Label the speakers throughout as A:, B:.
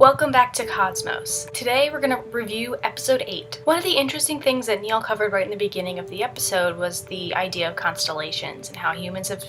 A: Welcome back to Cosmos. Today we're going to review episode 8. One of the interesting things that Neil covered right in the beginning of the episode was the idea of constellations and how humans have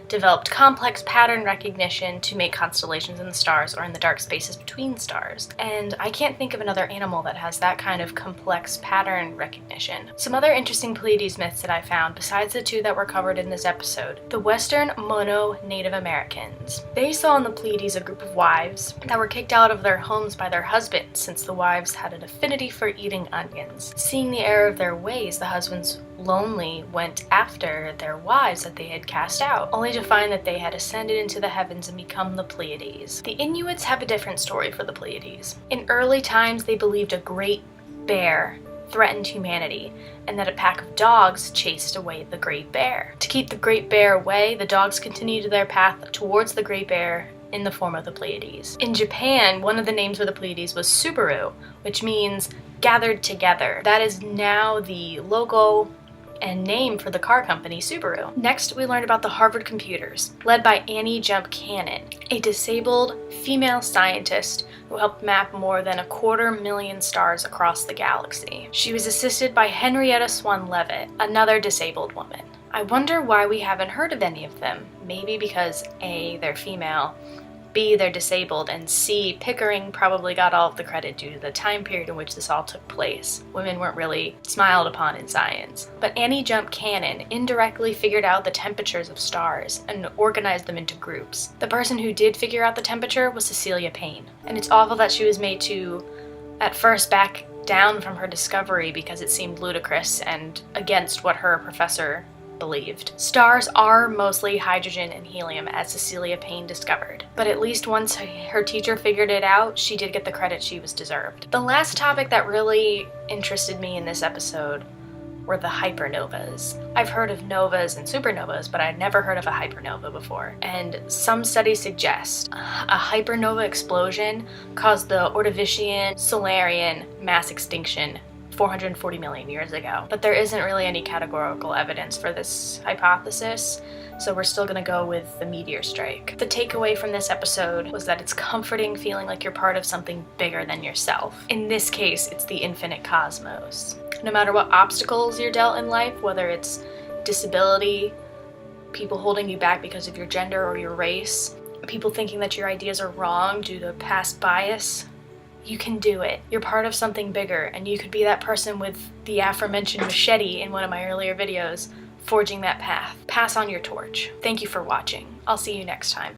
A: developed complex pattern recognition to make constellations in the stars or in the dark spaces between stars. And I can't think of another animal that has that kind of complex pattern recognition. Some other interesting Pleiades myths that I found, besides the two that were covered in this episode. The Western Mono Native Americans. They saw in the Pleiades a group of wives that were kicked out of their homes by their husbands, since the wives had an affinity for eating onions. Seeing the error of their ways, the husbands lonely went after their wives that they had cast out, only to find that they had ascended into the heavens and become the Pleiades. The Inuits have a different story for the Pleiades. In early times, they believed a great bear threatened humanity, and that a pack of dogs chased away the great bear. To keep the great bear away, the dogs continued their path towards the great bear in the form of the Pleiades. In Japan, one of the names for the Pleiades was Subaru, which means gathered together. That is now the logo and name for the car company Subaru. Next, we learned about the Harvard computers, led by Annie Jump Cannon, a disabled female scientist who helped map more than 250,000 stars across the galaxy. She was assisted by Henrietta Swan Leavitt, another disabled woman. I wonder why we haven't heard of any of them. Maybe because A, they're female, B, they're disabled, and C, Pickering probably got all of the credit due to the time period in which this all took place. Women weren't really smiled upon in science. But Annie Jump Cannon indirectly figured out the temperatures of stars and organized them into groups. The person who did figure out the temperature was Cecilia Payne. And it's awful that she was made to, at first, back down from her discovery because it seemed ludicrous and against what her professor believed. Stars are mostly hydrogen and helium, as Cecilia Payne discovered. But at least once her teacher figured it out, she did get the credit she was deserved. The last topic that really interested me in this episode were the hypernovas. I've heard of novas and supernovas, but I'd never heard of a hypernova before. And some studies suggest a hypernova explosion caused the Ordovician Solarian mass extinction 440 million years ago. But there isn't really any categorical evidence for this hypothesis, so we're still gonna go with the meteor strike. The takeaway from this episode was that it's comforting feeling like you're part of something bigger than yourself. In this case, it's the infinite cosmos. No matter what obstacles you're dealt in life, whether it's disability, people holding you back because of your gender or your race, people thinking that your ideas are wrong due to past bias, you can do it. You're part of something bigger, and you could be that person with the aforementioned machete in one of my earlier videos, forging that path. Pass on your torch. Thank you for watching. I'll see you next time.